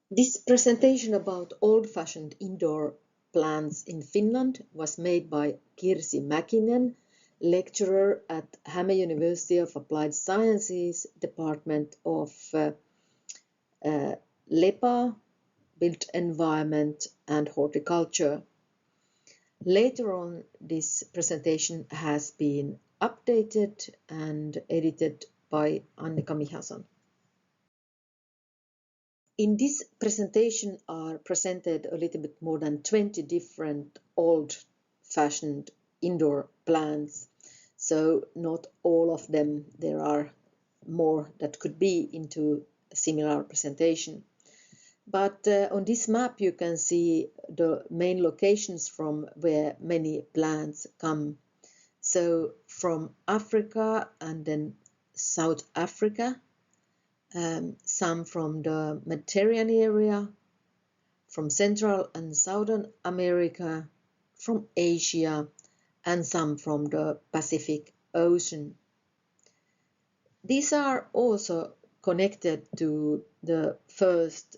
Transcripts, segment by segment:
This presentation about old-fashioned indoor plants in Finland was made by Kirsi Mäkinen, lecturer at Häme University of Applied Sciences, Department of LEPA, Built Environment and Horticulture. Later on, this presentation has been updated and edited by Annika Michelson. In this presentation are presented a little bit more than 20 different old-fashioned indoor plants. So not all of them, there are more that could be into a similar presentation. But on this map you can see the main locations from where many plants come. So from Africa and then South Africa, some from the Mediterranean area, from Central and Southern America, from Asia, and some from the Pacific Ocean. These are also connected to the first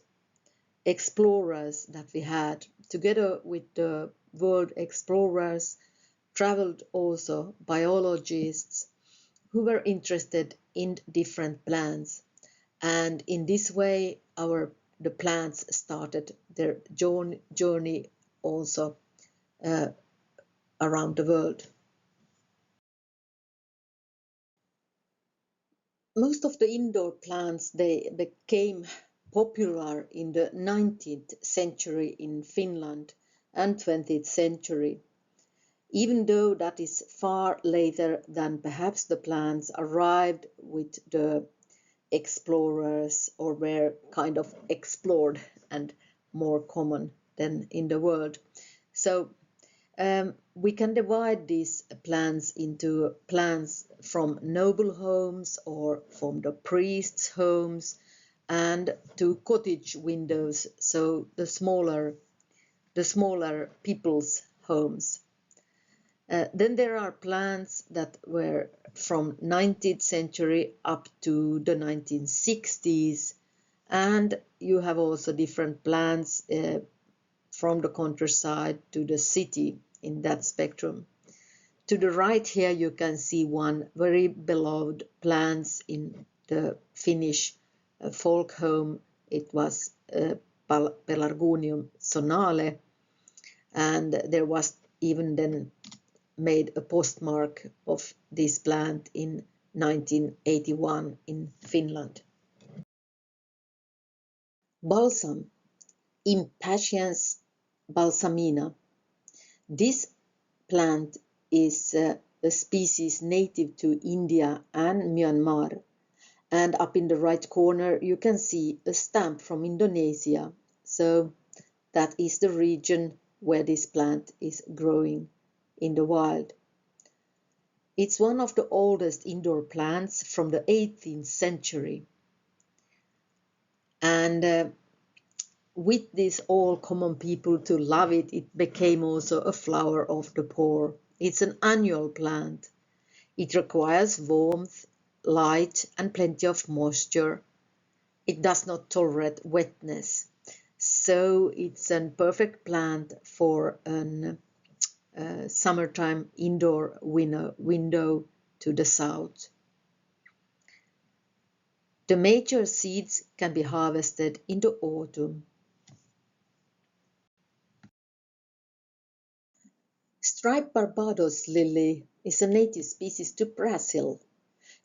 explorers that we had. Together with the world explorers traveled also biologists who were interested in different plants. And in this way, the plants started their journey also around the world. Most of the indoor plants, they became popular in the 19th century in Finland and 20th century, even though that is far later than perhaps the plants arrived with the explorers or were kind of explored and more common than in the world. So we can divide these plants into plants from noble homes or from the priests' homes and to cottage windows, so the smaller people's homes. Then there are plants that were from 19th century up to the 1960s, and you have also different plants from the countryside to the city in that spectrum. To the right here you can see one very beloved plant in the Finnish folk home. It was Pelargonium sonale, and there was even then made a postmark of this plant in 1981 in Finland. Balsam, Impatiens balsamina. This plant is a species native to India and Myanmar. And up in the right corner you can see a stamp from Indonesia. So that is the region where this plant is growing in the wild. It's one of the oldest indoor plants from the 18th century. And with this all common people to love it, it became also a flower of the poor. It's an annual plant. It requires warmth, light, and plenty of moisture. It does not tolerate wetness. So it's a perfect plant for an summertime indoor window to the south. The mature seeds can be harvested in the autumn. Striped Barbados lily is a native species to Brazil.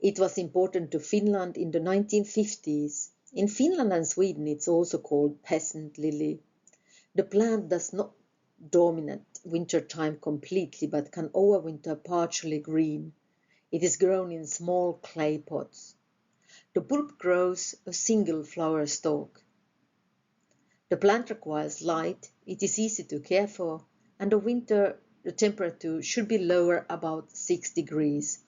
It was important to Finland in the 1950s. In Finland and Sweden it's also called peasant lily. The plant does not dominate wintertime completely but can overwinter partially green. It is grown in small clay pots. The bulb grows a single flower stalk. The plant requires light, it is easy to care for, and in winter the temperature should be lower about 6 degrees.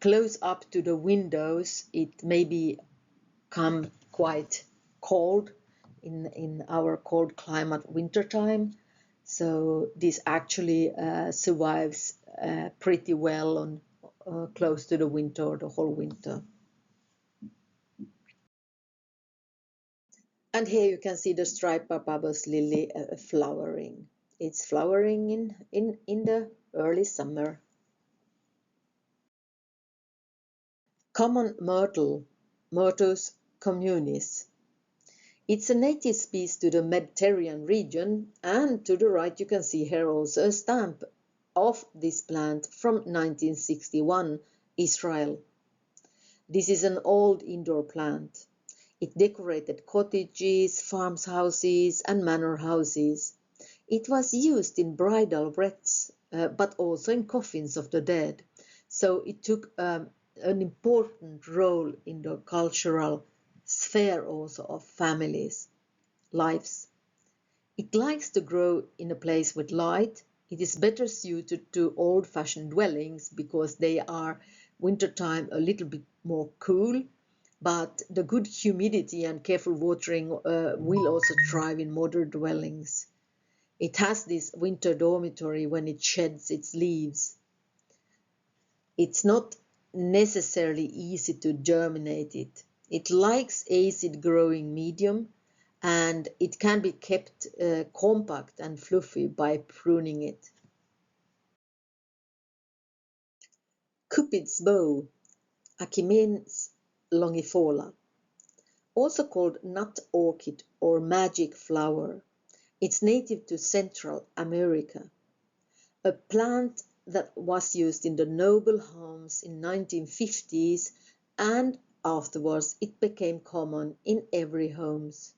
Close up to the windows it may become quite cold in our cold climate wintertime. So this actually survives pretty well on close to the winter, the whole winter. And here you can see the striped Barbados lily flowering. It's flowering in the early summer. Common myrtle, Myrtus communis. It's a native species to the Mediterranean region, and to the right you can see here also a stamp of this plant from 1961, Israel. This is an old indoor plant. It decorated cottages, farmhouses, and manor houses. It was used in bridal wreaths, but also in coffins of the dead. So it took an important role in the cultural sphere also of families' lives. It likes to grow in a place with light. It is better suited to old-fashioned dwellings because they are wintertime a little bit more cool, but the good humidity and careful watering will also thrive in modern dwellings. It has this winter dormitory when it sheds its leaves. It's not necessarily easy to germinate it. It likes acid growing medium, and it can be kept compact and fluffy by pruning it. Cupid's bow, Achimenes longifolia, also called nut orchid or magic flower. It's native to Central America. A plant that was used in the noble homes in 1950s, and afterwards it became common in every homes.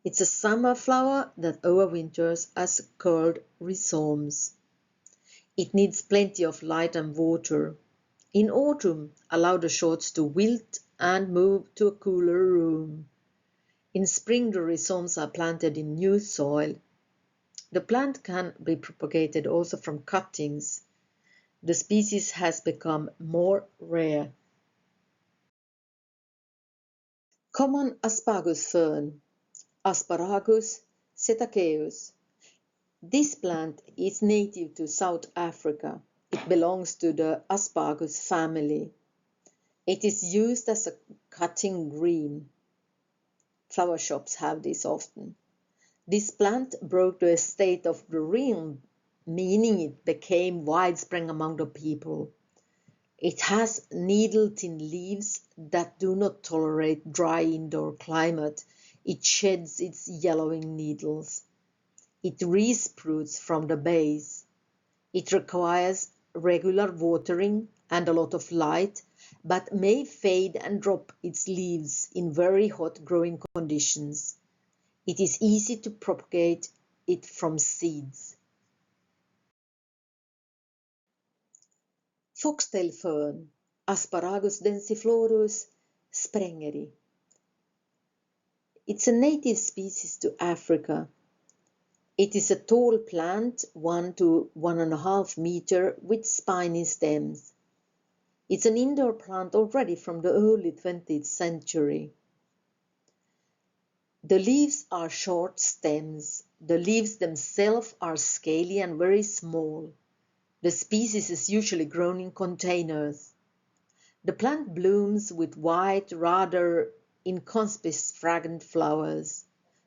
It's a summer flower that overwinters as curled rhizomes. It needs plenty of light and water. In autumn, allow the shoots to wilt and move to a cooler room. In spring, the rhizomes are planted in new soil. The plant can be propagated also from cuttings. The species has become more rare. Common asparagus fern, Asparagus setaceus. This plant is native to South Africa. It belongs to the asparagus family. It is used as a cutting green. Flower shops have this often. This plant broke the estate of the realm, meaning it became widespread among the people. It has needle-thin leaves that do not tolerate dry indoor climate. It sheds its yellowing needles. It resprouts from the base. It requires regular watering and a lot of light, but may fade and drop its leaves in very hot growing conditions. It is easy to propagate it from seeds. Foxtail fern, Asparagus densiflorus sprengeri. It's a native species to Africa. It is a tall plant, 1 to 1.5 meter, with spiny stems. It's an indoor plant already from the early 20th century. The leaves are short stems. The leaves themselves are scaly and very small. The species is usually grown in containers. The plant blooms with white, rather inconspicuous fragrant flowers.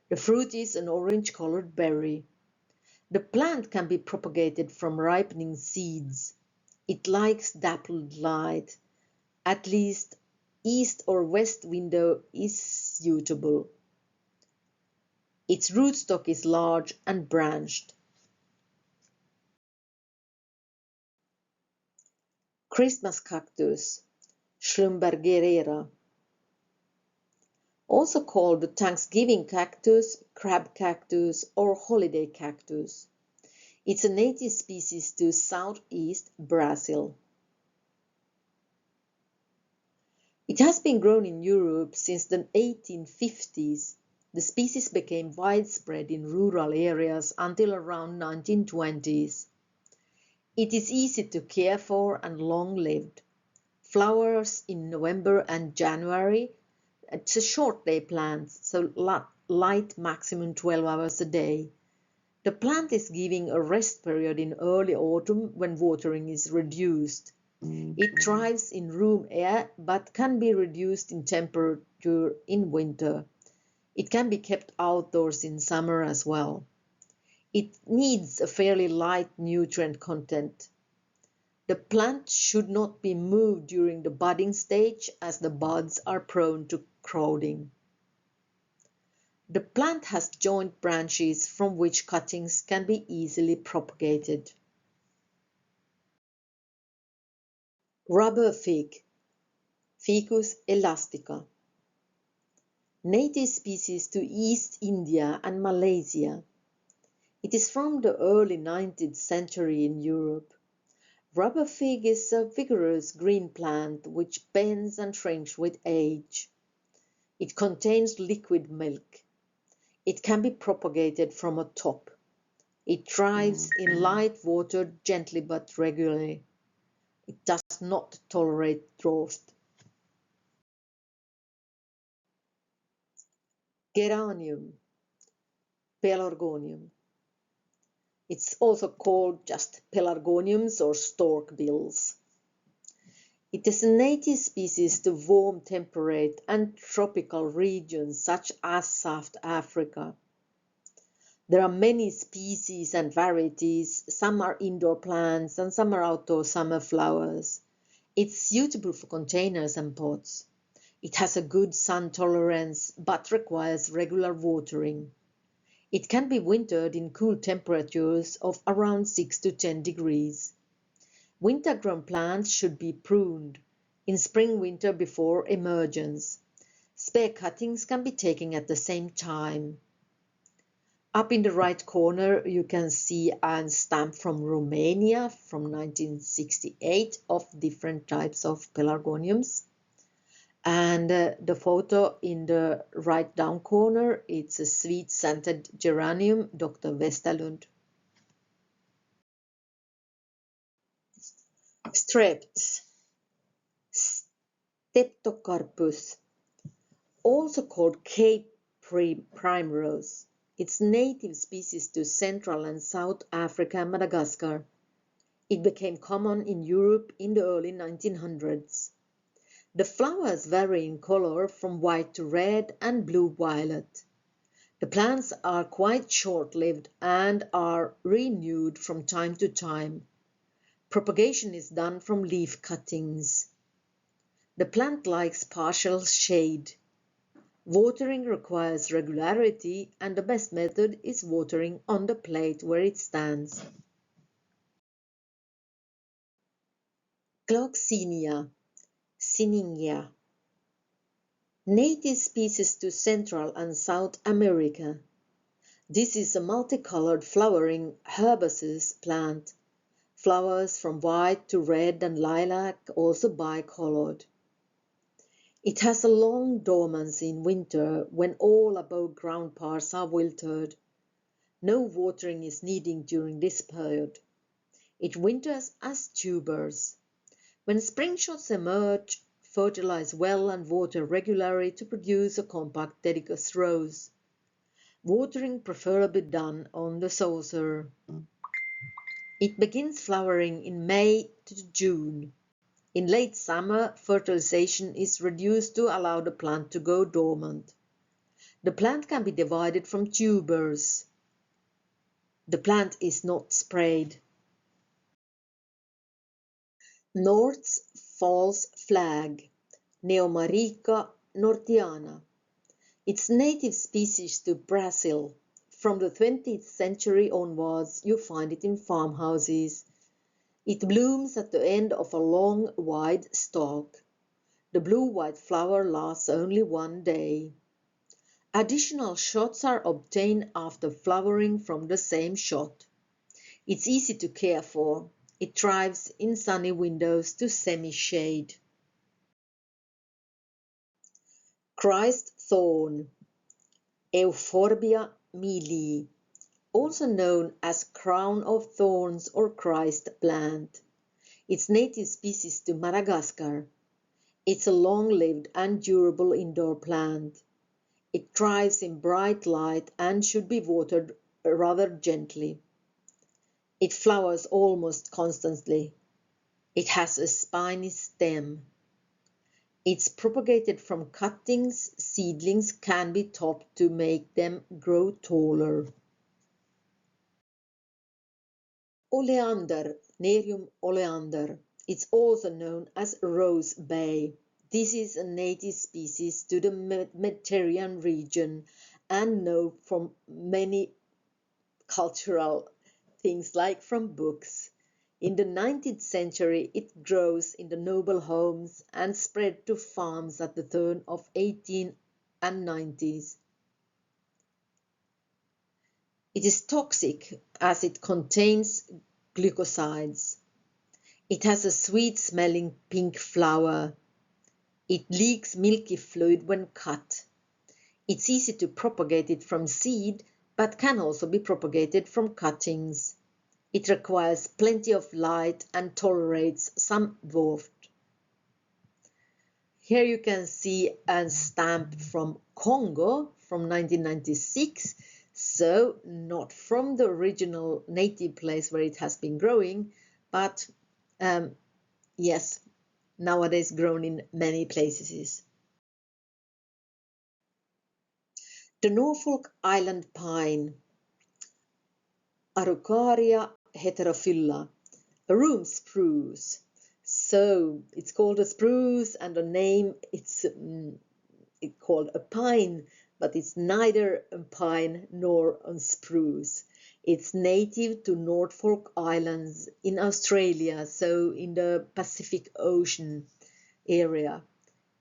The fruit is an orange-colored berry. The plant can be propagated from ripening seeds. It likes dappled light. At least east or west window is suitable. Its rootstock is large and branched. Christmas cactus, Schlumbergerera. Also called the Thanksgiving cactus, crab cactus, or holiday cactus. It's a native species to southeast Brazil. It has been grown in Europe since the 1850s. The species became widespread in rural areas until around 1920s. It is easy to care for and long-lived. Flowers in November and January. It's a short day plant, so light maximum 12 hours a day. The plant is giving a rest period in early autumn when watering is reduced. It thrives in room air but can be reduced in temperature in winter. It can be kept outdoors in summer as well. It needs a fairly light nutrient content. The plant should not be moved during the budding stage as the buds are prone to crowding. The plant has joint branches from which cuttings can be easily propagated. Rubber fig, Ficus elastica. Native species to East India and Malaysia. It is from the early 19th century in Europe. Rubber fig is a vigorous green plant which bends and shrinks with age. It contains liquid milk. It can be propagated from a top. It thrives in light water gently but regularly. It does not tolerate drought. Geranium, Pelargonium. It's also called just pelargoniums or storkbills. It is a native species to warm temperate and tropical regions such as South Africa. There are many species and varieties. Some are indoor plants and some are outdoor summer flowers. It's suitable for containers and pots. It has a good sun tolerance but requires regular watering. It can be wintered in cool temperatures of around 6 to 10 degrees. Winter-grown plants should be pruned in spring-winter before emergence. Spare cuttings can be taken at the same time. Up in the right corner you can see a stamp from Romania from 1968 of different types of pelargoniums. And the photo in the right down corner, it's a sweet-scented geranium, Dr. Westerlund. Strepts, Streptocarpus, also called Cape primrose. It's native species to Central and South Africa and Madagascar. It became common in Europe in the early 1900s. The flowers vary in color from white to red and blue-violet. The plants are quite short-lived and are renewed from time to time. Propagation is done from leaf cuttings. The plant likes partial shade. Watering requires regularity and the best method is watering on the plate where it stands. Gloxinia, Siningia. Native species to Central and South America. This is a multicolored flowering herbaceous plant. Flowers from white to red and lilac, also bicolored. It has a long dormancy in winter when all above ground parts are wilted. No watering is needed during this period. It winters as tubers. When spring shots emerge, fertilize well and water regularly to produce a compact deciduous rose. Watering preferably done on the saucer. It begins flowering in May to June. In late summer, fertilization is reduced to allow the plant to go dormant. The plant can be divided from tubers. The plant is not sprayed. North's false flag, Neomarica nortiana. Its native species to Brazil. From the 20th century onwards, you find it in farmhouses. It blooms at the end of a long, wide stalk. The blue-white flower lasts only one day. Additional shots are obtained after flowering from the same shot. It's easy to care for. It thrives in sunny windows to semi-shade. Christ thorn, Euphorbia mealy, also known as crown of thorns or Christ plant. Its native species to Madagascar. It's a long-lived and durable indoor plant. It thrives in bright light and should be watered rather gently. It flowers almost constantly. It has a spiny stem. It's propagated from cuttings. Seedlings can be topped to make them grow taller. Oleander, Nerium oleander. It's also known as rose bay. This is a native species to the Mediterranean region and known from many cultural things like from books. In the 19th century, it grows in the noble homes and spread to farms at the turn of 18 and 90s. It is toxic as it contains glycosides. It has a sweet-smelling pink flower. It leaks milky fluid when cut. It's easy to propagate it from seed, but can also be propagated from cuttings. It requires plenty of light and tolerates some warmth. Here you can see a stamp from Congo from 1996. So not from the original native place where it has been growing, but yes, nowadays grown in many places. The Norfolk Island pine, Araucaria heterophylla, a room spruce. So it's called a spruce, and the name it's called a pine, but it's neither a pine nor a spruce. It's native to Norfolk Islands in Australia, so in the Pacific Ocean area.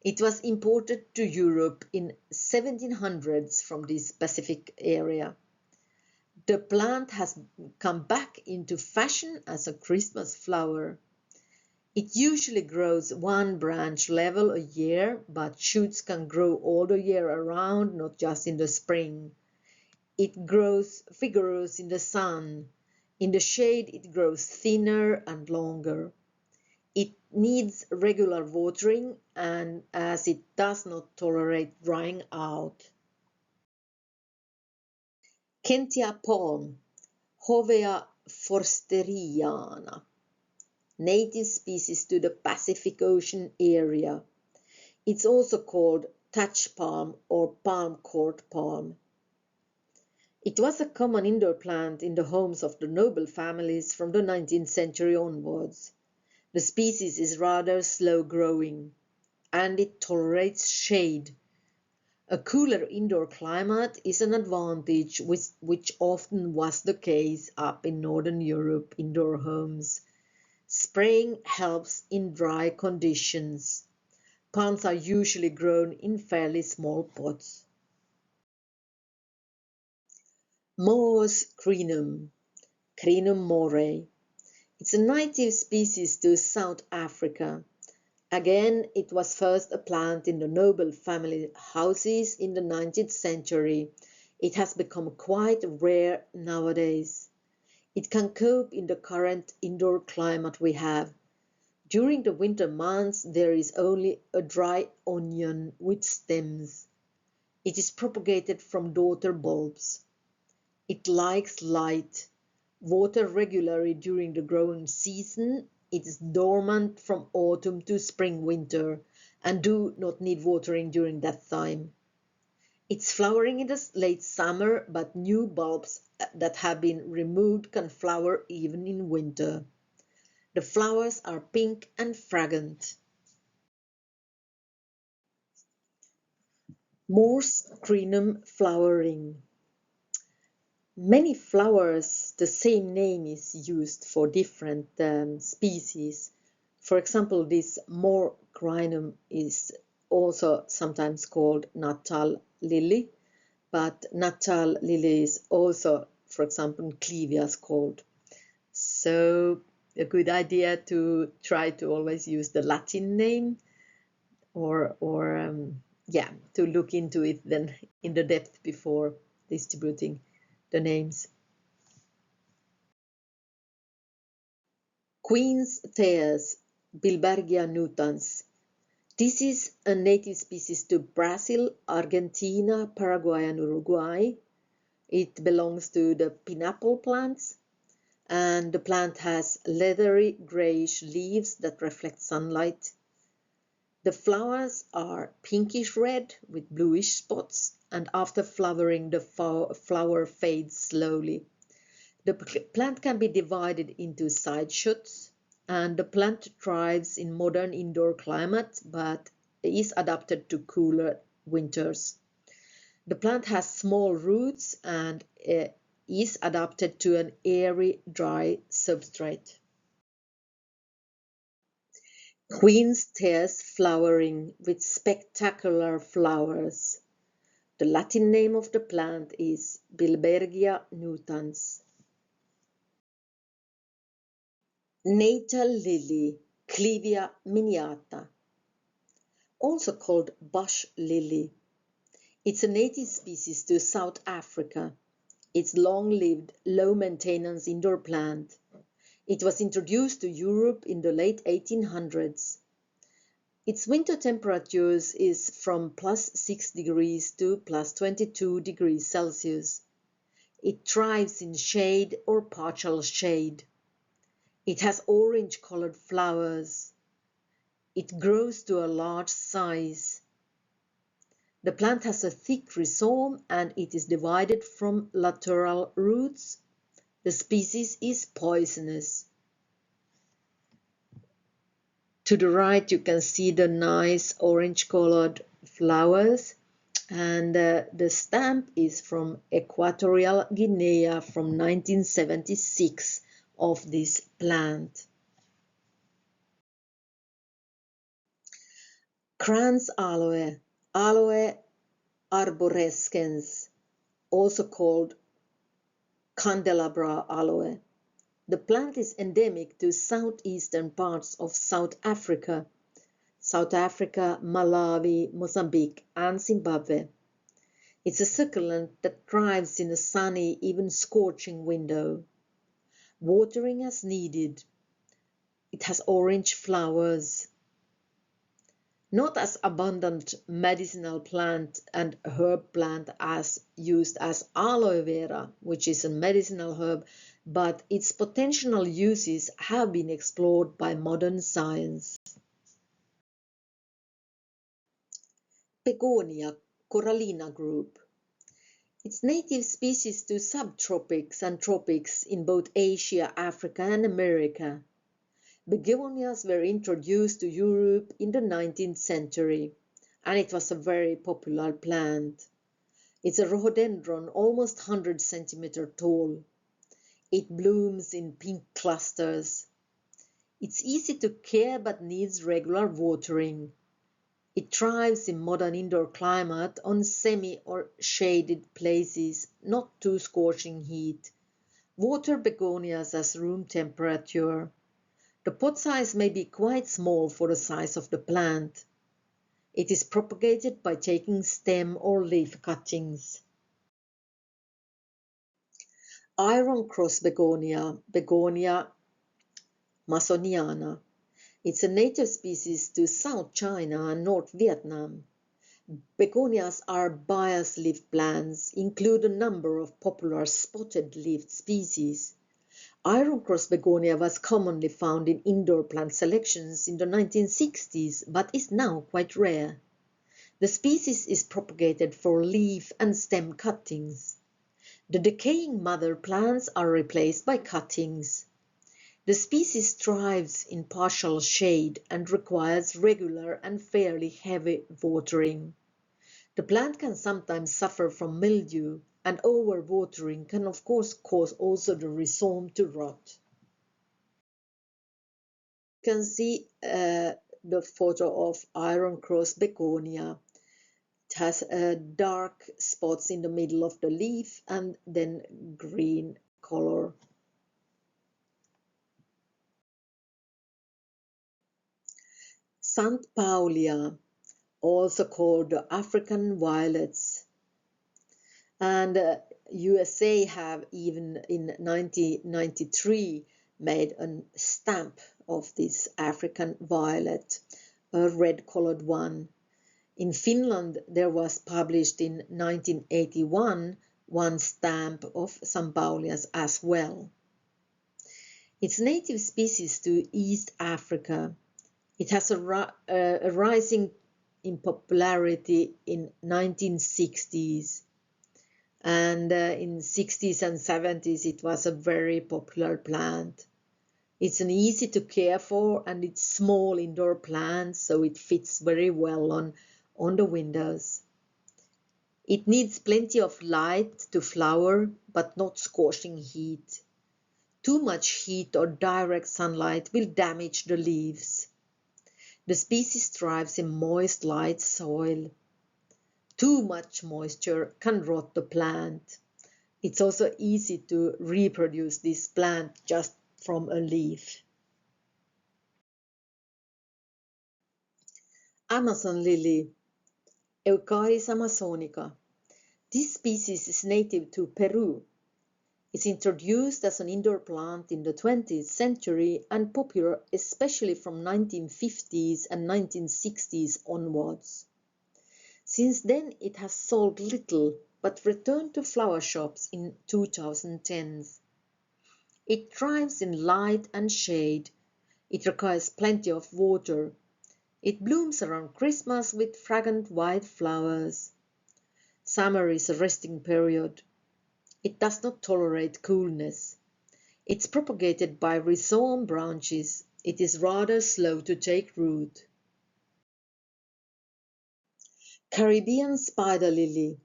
It was imported to Europe in 1700s from this Pacific area. The plant has come back into fashion as a Christmas flower. It usually grows one branch level a year, but shoots can grow all the year around, not just in the spring. It grows vigorous in the sun. In the shade, it grows thinner and longer. It needs regular watering, and as it does not tolerate drying out. Kentia palm, Hovea forsteriana. Native species to the Pacific Ocean area. It's also called Dutch palm or palm court palm. It was a common indoor plant in the homes of the noble families from the 19th century onwards. The species is rather slow growing, and it tolerates shade. A cooler indoor climate is an advantage, which often was the case up in Northern Europe indoor homes. Spraying helps in dry conditions. Palms are usually grown in fairly small pots. Moor's crinum, Crinum morae. It's a native species to South Africa. Again, it was first a plant in the noble family houses in the 19th century. It has become quite rare nowadays. It can cope in the current indoor climate we have. During the winter months, there is only a dry onion with stems. It is propagated from daughter bulbs. It likes light. Water regularly during the growing season. It is dormant from autumn to spring winter and do not need watering during that time. It's flowering in the late summer, but new bulbs that have been removed can flower even in winter. The flowers are pink and fragrant. Morse crinum flowering. Many flowers, the same name is used for different species. For example, this Morse crinum is also sometimes called Natal lily, but Natal lily is also, for example, Clivias called. So a good idea to try to always use the Latin name or to look into it then in the depth before distributing the names. Queen's Tears, Bilbergia nutans. This is a native species to Brazil, Argentina, Paraguay and Uruguay. It belongs to the pineapple plants, and the plant has leathery grayish leaves that reflect sunlight. The flowers are pinkish red with bluish spots, and after flowering the flower fades slowly. The plant can be divided into side shoots, and the plant thrives in modern indoor climate but is adapted to cooler winters. The plant has small roots and is adapted to an airy, dry substrate. Queen's tears flowering with spectacular flowers. The Latin name of the plant is Bilbergia nutans. Natal lily, Clivia miniata, also called bush lily. It's a native species to South Africa. It's long-lived, low-maintenance indoor plant. It was introduced to Europe in the late 1800s. Its winter temperatures is from +6 degrees to +22 degrees Celsius. It thrives in shade or partial shade. It has orange-colored flowers. It grows to a large size. The plant has a thick rhizome and it is divided from lateral roots. The species is poisonous. To the right you can see the nice orange-colored flowers, and the stamp is from Equatorial Guinea from 1976 of this plant. Kranz aloe, Aloe arborescens, also called candelabra aloe. The plant is endemic to southeastern parts of South Africa, Malawi, Mozambique, and Zimbabwe. It's a succulent that thrives in a sunny, even scorching window. Watering as needed. It has orange flowers. Not as abundant medicinal plant and herb plant as used as aloe vera, which is a medicinal herb, but its potential uses have been explored by modern science. Begonia, Corallina group. Its native species to subtropics and tropics in both Asia, Africa, and America. Begonias were introduced to Europe in the 19th century, and it was a very popular plant. It's a rhododendron almost 100 centimeters tall. It blooms in pink clusters. It's easy to care but needs regular watering. It thrives in modern indoor climate on semi or shaded places, not too scorching heat. Water begonias as room temperature. The pot size may be quite small for the size of the plant. It is propagated by taking stem or leaf cuttings. Iron cross begonia, Begonia masoniana. It's a native species to South China and North Vietnam. Begonias are bias-leaf plants, include a number of popular spotted-leafed species. Iron cross begonia was commonly found in indoor plant selections in the 1960s, but is now quite rare. The species is propagated for leaf and stem cuttings. The decaying mother plants are replaced by cuttings. The species thrives in partial shade and requires regular and fairly heavy watering. The plant can sometimes suffer from mildew, and overwatering can of course cause also the rhizome to rot. You can see the photo of iron cross begonia. It has dark spots in the middle of the leaf and then green color. St. Paulia, also called the African violets. And USA have even in 1993 made a stamp of this African violet, a red-colored one. In Finland, there was published in 1981 one stamp of St. Paulias as well. Its native species to East Africa, It has a rising in popularity in 1960s, and in 60s and 70s it was a very popular plant. It's an easy to care for and it's small indoor plant, so it fits very well on the windows. It needs plenty of light to flower, but not scorching heat. Too much heat or direct sunlight will damage the leaves. The species thrives in moist, light soil. Too much moisture can rot the plant. It's also easy to reproduce this plant just from a leaf. Amazon lily, Eucharis amazonica. This species is native to Peru. It's introduced as an indoor plant in the 20th century and popular especially from 1950s and 1960s onwards. Since then it has sold little but returned to flower shops in 2010s. It thrives in light and shade. It requires plenty of water. It blooms around Christmas with fragrant white flowers. Summer is a resting period. It does not tolerate coolness. It's propagated by rhizome branches. It is rather slow to take root. Caribbean spider lily.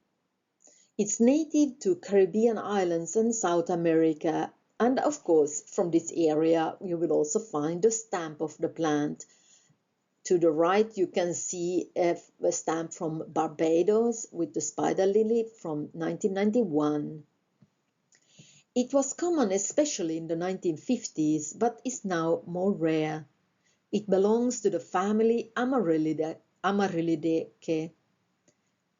It's native to Caribbean islands and South America, and of course from this area you will also find the stamp of the plant. To the right you can see a stamp from Barbados with the spider lily from 1991. It was common especially in the 1950s, but is now more rare. It belongs to the family Amaryllidaceae.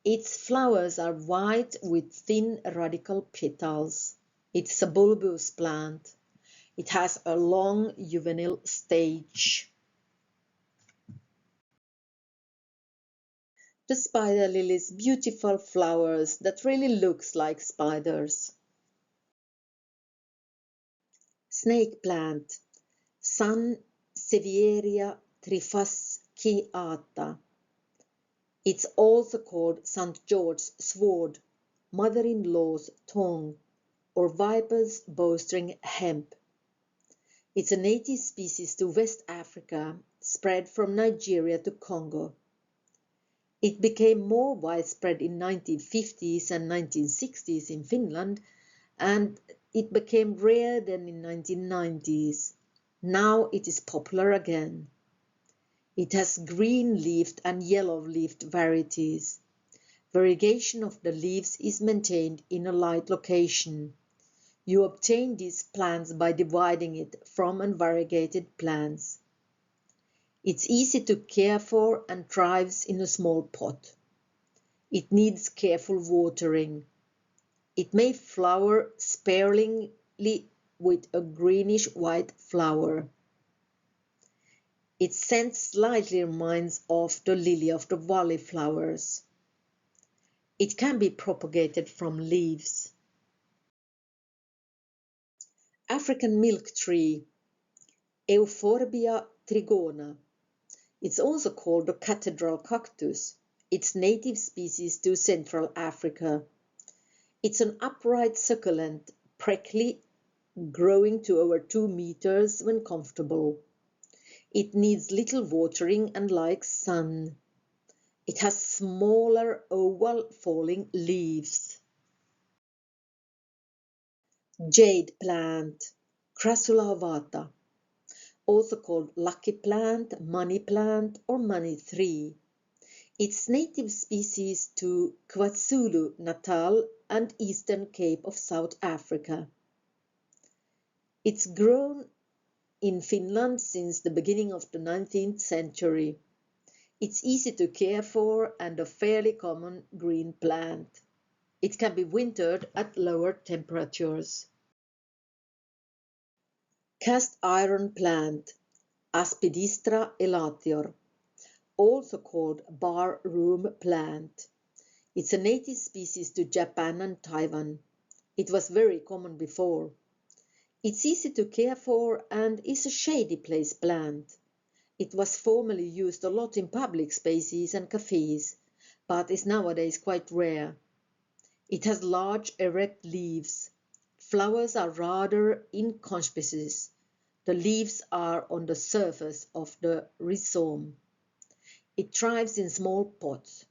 Its flowers are white with thin radical petals. It's a bulbous plant. It has a long juvenile stage. The spider lily's beautiful flowers that really looks like spiders. Snake plant, Sansevieria trifasciata. It's also called St. George's sword, mother-in-law's tongue, or viper's bowstring hemp. It's a native species to West Africa, spread from Nigeria to Congo. It became more widespread in 1950s and 1960s in Finland, and it became rare then in 1990s. Now it is popular again. It has green-leafed and yellow-leafed varieties. Variegation of the leaves is maintained in a light location. You obtain these plants by dividing it from unvariegated plants. It's easy to care for and thrives in a small pot. It needs careful watering. It may flower sparingly with a greenish-white flower. Its scent slightly reminds of the lily of the valley flowers. It can be propagated from leaves. African milk tree, Euphorbia trigona. It's also called the cathedral cactus. It's native species to Central Africa. It's an upright succulent, prickly, growing to over 2 meters when comfortable. It needs little watering and likes sun. It has smaller oval falling leaves. Jade plant, Crassula ovata, also called lucky plant, money plant, or money tree. It's native species to KwaZulu-Natal and Eastern Cape of South Africa. It's grown in Finland since the beginning of the 19th century. It's easy to care for and a fairly common green plant. It can be wintered at lower temperatures. Cast iron plant, Aspidistra elatior, also called bar room plant. It's a native species to Japan and Taiwan. It was very common before. It's easy to care for and is a shady place plant. It was formerly used a lot in public spaces and cafes, but is nowadays quite rare. It has large erect leaves. Flowers are rather inconspicuous. The leaves are on the surface of the rhizome. It thrives in small pots.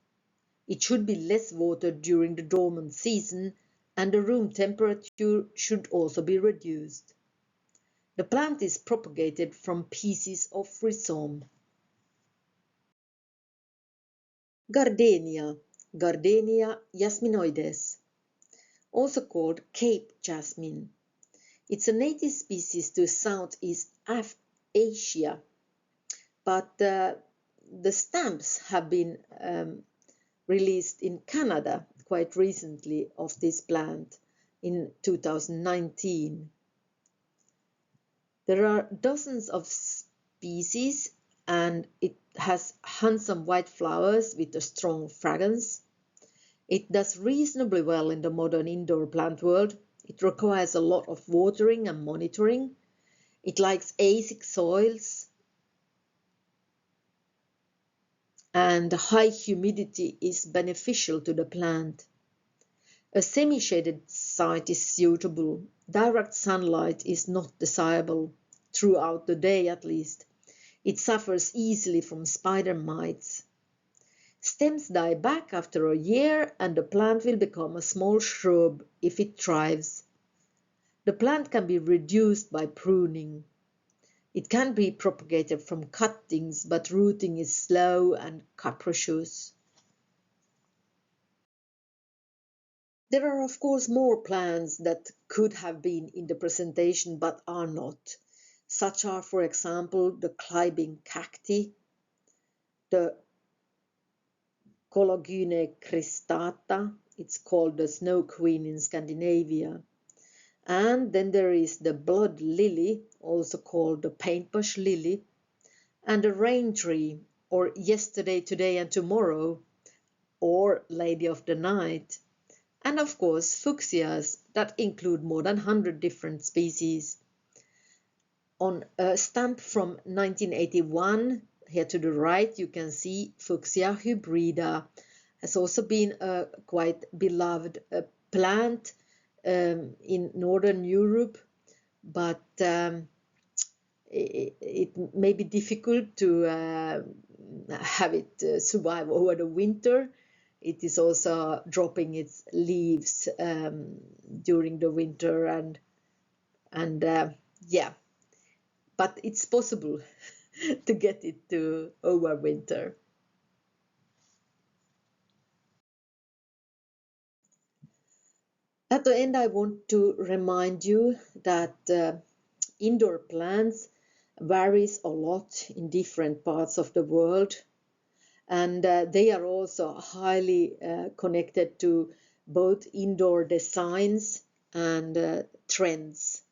It should be less watered during the dormant season, and the room temperature should also be reduced. The plant is propagated from pieces of rhizome. Gardenia, Gardenia jasminoides, also called Cape jasmine. It's a native species to Southeast Asia, but the stamps have been released in Canada quite recently of this plant in 2019. There are dozens of species and it has handsome white flowers with a strong fragrance. It does reasonably well in the modern indoor plant world. It requires a lot of watering and monitoring. It likes acidic soils and high humidity is beneficial to the plant. A semi-shaded site is suitable. Direct sunlight is not desirable, throughout the day at least. It suffers easily from spider mites. Stems die back after a year and the plant will become a small shrub if it thrives. The plant can be reduced by pruning. It can be propagated from cuttings, but rooting is slow and capricious. There are of course more plants that could have been in the presentation but are not. Such are, for example, the climbing cacti, the Cologyne cristata, it's called the snow queen in Scandinavia. And then there is the blood lily, also called the paintbrush lily, and the rain tree, or yesterday, today and tomorrow, or lady of the night. And of course fuchsias that include more than 100 different species. On a stamp from 1981, here to the right, you can see Fuchsia hybrida has also been a quite beloved plant in Northern Europe, but it may be difficult to have it survive over the winter. It is also dropping its leaves during the winter and yeah, but it's possible to get it to overwinter. At the end, I want to remind you that indoor plants varies a lot in different parts of the world, and they are also highly connected to both indoor designs and trends.